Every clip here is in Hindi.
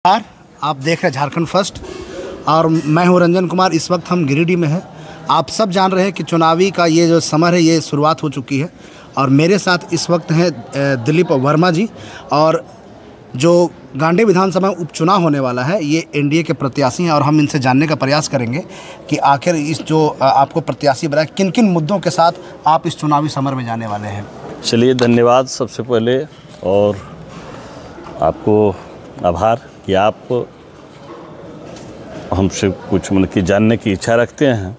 आप देख रहे हैं झारखंड फर्स्ट और मैं हूं रंजन कुमार। इस वक्त हम गिरिडीह में हैं। आप सब जान रहे हैं कि चुनावी का ये जो समर है ये शुरुआत हो चुकी है और मेरे साथ इस वक्त हैं दिलीप वर्मा जी। और जो गांडेय विधानसभा उपचुनाव होने वाला है ये एनडीए के प्रत्याशी हैं और हम इनसे जानने का प्रयास करेंगे कि आखिर इस जो आपको प्रत्याशी बनाए किन किन मुद्दों के साथ आप इस चुनावी समर में जाने वाले हैं। चलिए, धन्यवाद सबसे पहले, और आपको आभार कि आप हमसे कुछ मतलब कि जानने की इच्छा रखते हैं।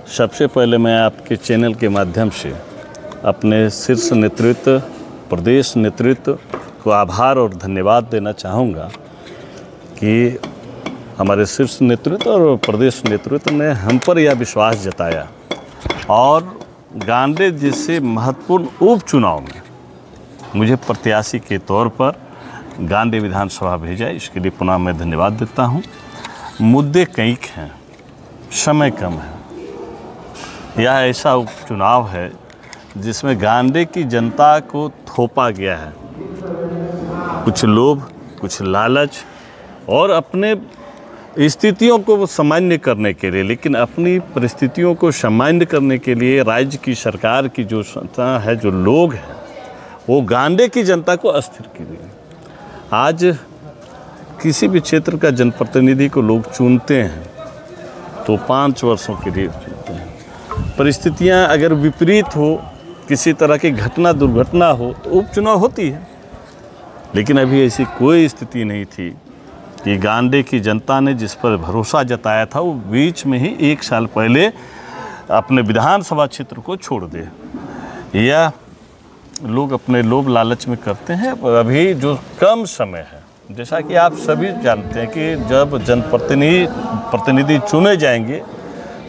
सबसे पहले मैं आपके चैनल के माध्यम से अपने शीर्ष नेतृत्व, प्रदेश नेतृत्व को आभार और धन्यवाद देना चाहूँगा कि हमारे शीर्ष नेतृत्व और प्रदेश नेतृत्व ने हम पर यह विश्वास जताया और गांडेय जैसे महत्वपूर्ण उपचुनाव में मुझे प्रत्याशी के तौर पर गांडेय विधानसभा भेजा। इसके लिए पुनः मैं धन्यवाद देता हूँ। मुद्दे कई हैं, समय कम है। यह ऐसा उपचुनाव है जिसमें गांडेय की जनता को थोपा गया है कुछ लोभ, कुछ लालच और अपने स्थितियों को सामान्य करने के लिए, लेकिन अपनी परिस्थितियों को सामान्य करने के लिए राज्य की सरकार की जो संस्था है, जो लोग हैं, वो गांडेय की जनता को अस्थिर की गई। आज किसी भी क्षेत्र का जनप्रतिनिधि को लोग चुनते हैं तो 5 वर्षों के लिए चुनते हैं। परिस्थितियां अगर विपरीत हो, किसी तरह की घटना दुर्घटना हो तो उपचुनाव होती है, लेकिन अभी ऐसी कोई स्थिति नहीं थी कि गांडेय की जनता ने जिस पर भरोसा जताया था वो बीच में ही 1 साल पहले अपने विधानसभा क्षेत्र को छोड़ दे। यह लोग अपने लोभ लालच में करते हैं। अभी जो कम समय है, जैसा कि आप सभी जानते हैं कि जब जनप्रतिनिधि चुने जाएंगे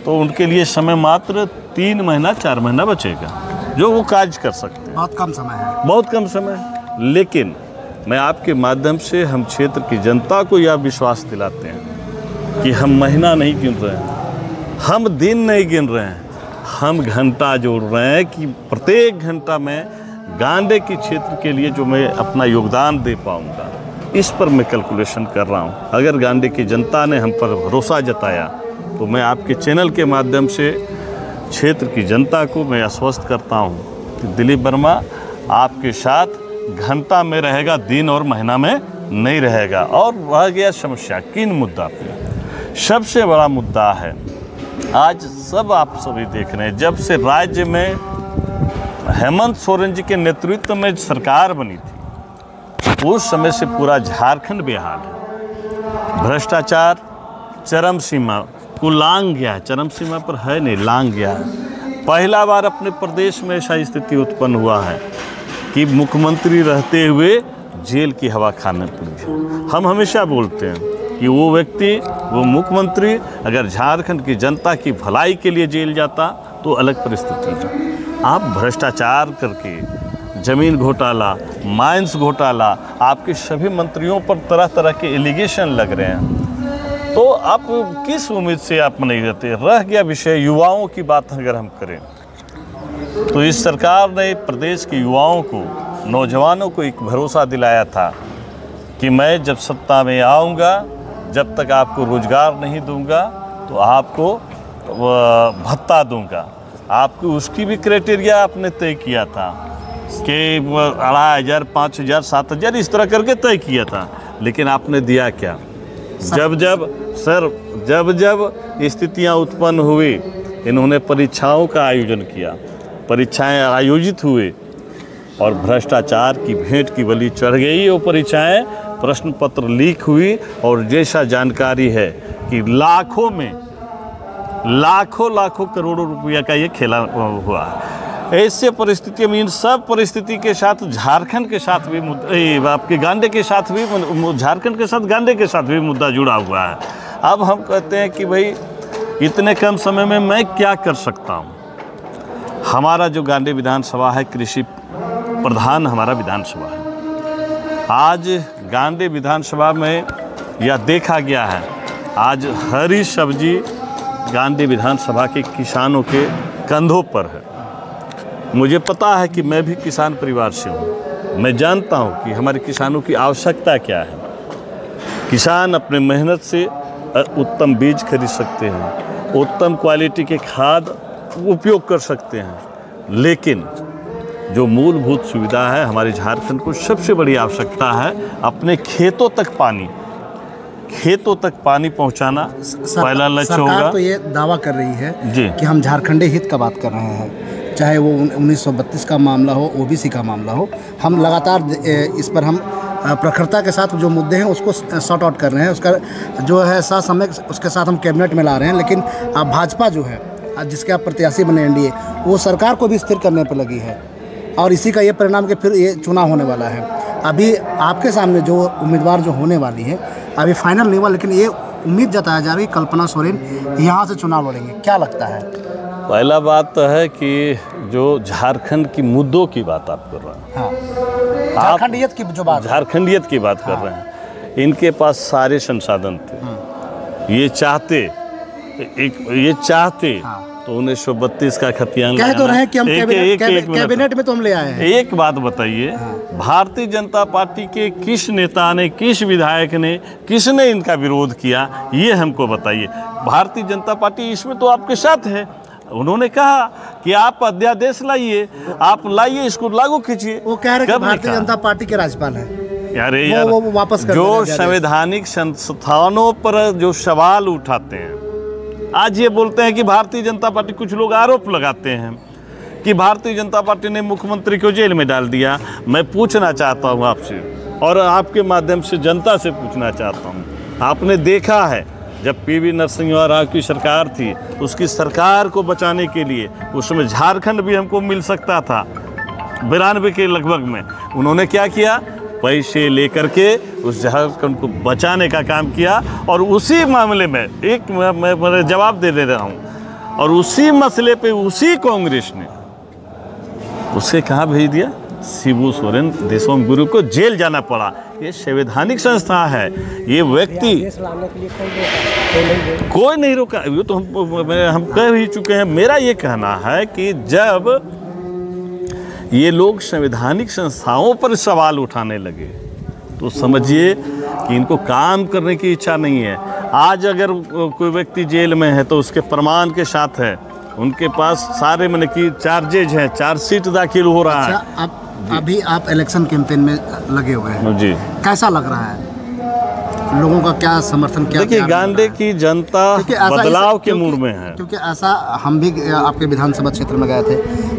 तो उनके लिए समय मात्र 3 महीना 4 महीना बचेगा जो वो कार्य कर सकते हैं। बहुत कम समय है, बहुत कम समय है। लेकिन मैं आपके माध्यम से हम क्षेत्र की जनता को यह विश्वास दिलाते हैं कि हम महीना नहीं गिन रहे हैं, हम दिन नहीं गिन रहे हैं, हम घंटा जोड़ रहे हैं कि प्रत्येक घंटा में गांडेय के क्षेत्र के लिए जो मैं अपना योगदान दे पाऊंगा, इस पर मैं कैलकुलेशन कर रहा हूं। अगर गांडेय की जनता ने हम पर भरोसा जताया तो मैं आपके चैनल के माध्यम से क्षेत्र की जनता को मैं आश्वस्त करता हूं कि दिलीप वर्मा आपके साथ घंटा में रहेगा, दिन और महीना में नहीं रहेगा। और रह गया समस्या किन मुद्दा पे, सबसे बड़ा मुद्दा है आज सब आप सभी देख रहे हैं, जब से राज्य में हेमंत सोरेन जी के नेतृत्व में सरकार बनी थी उस समय से पूरा झारखंड बेहाल है। भ्रष्टाचार चरम सीमा को लांघ गया है, चरम सीमा पर है नहीं, लांघ गया है। पहला बार अपने प्रदेश में ऐसा स्थिति उत्पन्न हुआ है कि मुख्यमंत्री रहते हुए जेल की हवा खाने पड़ी। हम हमेशा बोलते हैं कि वो व्यक्ति, वो मुख्यमंत्री अगर झारखंड की जनता की भलाई के लिए जेल जाता तो अलग परिस्थिति है। आप भ्रष्टाचार करके ज़मीन घोटाला, माइंस घोटाला, आपके सभी मंत्रियों पर तरह तरह के एलिगेशन लग रहे हैं, तो आप किस उम्मीद से आप नहीं रहते। रह गया विषय युवाओं की बात अगर हम करें तो इस सरकार ने प्रदेश के युवाओं को, नौजवानों को एक भरोसा दिलाया था कि मैं जब सत्ता में आऊँगा, जब तक आपको रोजगार नहीं दूंगा तो आपको भत्ता दूंगा। आपको उसकी भी क्राइटेरिया आपने तय किया था कि 2500, 5000, 7000 इस तरह करके तय किया था, लेकिन आपने दिया क्या? जब स्थितियां उत्पन्न हुई, इन्होंने परीक्षाओं का आयोजन किया, परीक्षाएं आयोजित हुए और भ्रष्टाचार की भेंट की बलि चढ़ गई। वो परीक्षाएं, प्रश्न पत्र लीक हुई और जैसा जानकारी है कि लाखों करोड़ों रुपया का ये खेला हुआ है। ऐसे परिस्थितियों में इन सब परिस्थिति के साथ झारखंड के साथ भी आपके गांडेय के साथ भी, झारखंड के साथ गांडेय के साथ भी मुद्दा जुड़ा हुआ है। अब हम कहते हैं कि भाई इतने कम समय में मैं क्या कर सकता हूँ। हमारा जो गांडेय विधानसभा है, कृषि प्रधान हमारा विधानसभा है। आज गांडेय विधानसभा में यह देखा गया है, आज हरी सब्जी गांडेय विधानसभा के किसानों के कंधों पर है। मुझे पता है कि मैं भी किसान परिवार से हूँ, मैं जानता हूँ कि हमारे किसानों की आवश्यकता क्या है। किसान अपने मेहनत से उत्तम बीज खरीद सकते हैं, उत्तम क्वालिटी के खाद उपयोग कर सकते हैं, लेकिन जो मूलभूत सुविधा है हमारे झारखंड को सबसे बड़ी आवश्यकता है अपने खेतों तक पानी पहुंचाना पहला लक्ष्य होगा। सरकार तो ये दावा कर रही है जी कि हम झारखंडी हित का बात कर रहे हैं, चाहे वो 1932 का मामला हो, ओबीसी का मामला हो, हम लगातार इस पर हम प्रखरता के साथ जो मुद्दे हैं उसको सॉर्ट आउट कर रहे हैं, उसका जो है समय उसके साथ हम कैबिनेट में ला रहे हैं। लेकिन भाजपा जो है जिसके आप प्रत्याशी बने एनडीए, वो सरकार को भी स्थिर करने पर लगी है और इसी का ये परिणाम कि फिर ये चुनाव होने वाला है। अभी आपके सामने जो उम्मीदवार जो होने वाली है अभी फाइनल नहीं हुआ, लेकिन ये उम्मीद जताया जा रही है कल्पना सोरेन यहाँ से चुनाव लड़ेंगे, क्या लगता है? पहला बात तो है कि जो झारखंड की मुद्दों की बात आप कर रहे हैं, हाँ, झारखंडियत की जो बात, झारखंडियत की बात कर रहे हैं, इनके पास सारे संसाधन थे। ये चाहते तो 1932 का खतियान कह तो रहे हैं कि हम कैबिनेट में तो हम ले आए हैं। एक बात बताइए, भारतीय जनता पार्टी के किस नेता ने, किस विधायक ने, किसने इनका विरोध किया, ये हमको बताइए। भारतीय जनता पार्टी इसमें तो आपके साथ है। उन्होंने कहा कि आप अध्यादेश लाइए, आप लाइए, इसको लागू कीजिए। वो कह रहे हैं कि भारतीय जनता पार्टी के राज्यपाल हैं। यार वो वापस कर जो संवैधानिक संस्थानों पर जो सवाल उठाते हैं, आज ये बोलते हैं कि भारतीय जनता पार्टी, कुछ लोग आरोप लगाते हैं कि भारतीय जनता पार्टी ने मुख्यमंत्री को जेल में डाल दिया। मैं पूछना चाहता हूँ आपसे और आपके माध्यम से जनता से पूछना चाहता हूँ, आपने देखा है जब पीवी नरसिम्हा राव की सरकार थी, उसकी सरकार को बचाने के लिए उसमें झारखंड भी हमको मिल सकता था 92 के लगभग में, उन्होंने क्या किया, पैसे लेकर के उस झारखंड को बचाने का काम किया। और उसी मामले में एक मैं जवाब दे रहा हूँ, और उसी मसले पे उसी कांग्रेस ने उसे कहाँ भेज दिया, शिबू सोरेन देशोम गुरु को जेल जाना पड़ा। ये संवैधानिक संस्था है, ये व्यक्ति कोई नहीं रोका। ये तो हम कह ही चुके हैं। मेरा ये कहना है कि जब ये लोग संवैधानिक संस्थाओं पर सवाल उठाने लगे तो समझिए कि इनको काम करने की इच्छा नहीं है। आज अगर कोई व्यक्ति जेल में है तो उसके प्रमाण के साथ है, उनके पास सारे मैंने की चार्जेज हैं, चार्जशीट दाखिल हो रहा है। अभी आप इलेक्शन कैंपेन में लगे हुए हैं जी, कैसा लग रहा है? लोगों का क्या समर्थन, क्या? देखिए, गांधी की जनता बदलाव के मूड में है। क्योंकि ऐसा हम भी आपके विधानसभा क्षेत्र में गए थे,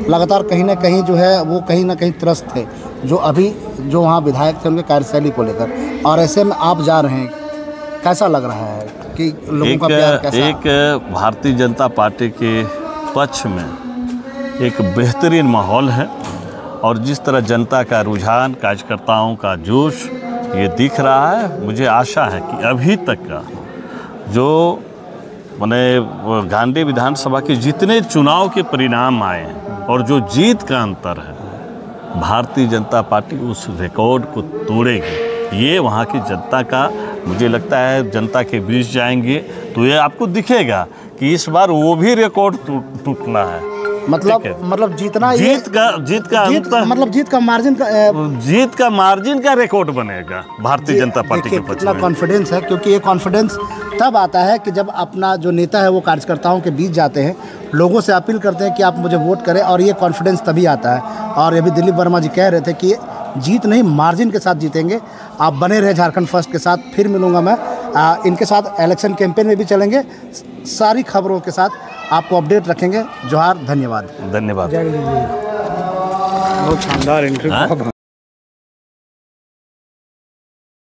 लगातार कहीं ना कहीं जो है वो कहीं ना कहीं त्रस्त थे जो अभी जो वहाँ विधायक थे उनके कार्यशैली को लेकर, और ऐसे में आप जा रहे हैं, कैसा लग रहा है कि लोगों का प्यार कैसा? एक भारतीय जनता पार्टी के पक्ष में एक बेहतरीन माहौल है और जिस तरह जनता का रुझान, कार्यकर्ताओं का जोश ये दिख रहा है, मुझे आशा है कि अभी तक का जो मैंने गांधी विधानसभा के जितने चुनाव के परिणाम आए हैं और जो जीत का अंतर है, भारतीय जनता पार्टी उस रिकॉर्ड को तोड़ेगी। ये वहाँ की जनता का, मुझे लगता है जनता के बीच जाएंगे तो ये आपको दिखेगा कि इस बार वो भी रिकॉर्ड टूटना है। मतलब जीतना, जीत का मार्जिन का रिकॉर्ड बनेगा भारतीय जनता पार्टी के पक्ष में। कॉन्फिडेंस है, क्योंकि ये कॉन्फिडेंस तब आता है कि जब अपना जो नेता है वो कार्यकर्ताओं के बीच जाते हैं, लोगों से अपील करते हैं कि आप मुझे वोट करें, और ये कॉन्फिडेंस तभी आता है। और ये भी दिलीप वर्मा जी कह रहे थे कि जीत नहीं, मार्जिन के साथ जीतेंगे। आप बने रहे झारखंड फर्स्ट के साथ, फिर मिलूंगा मैं इनके साथ, इलेक्शन कैंपेन में भी चलेंगे, सारी खबरों के साथ आपको अपडेट रखेंगे। जोहार, धन्यवाद। धन्यवाद। बहुत शानदार इंटरव्यू।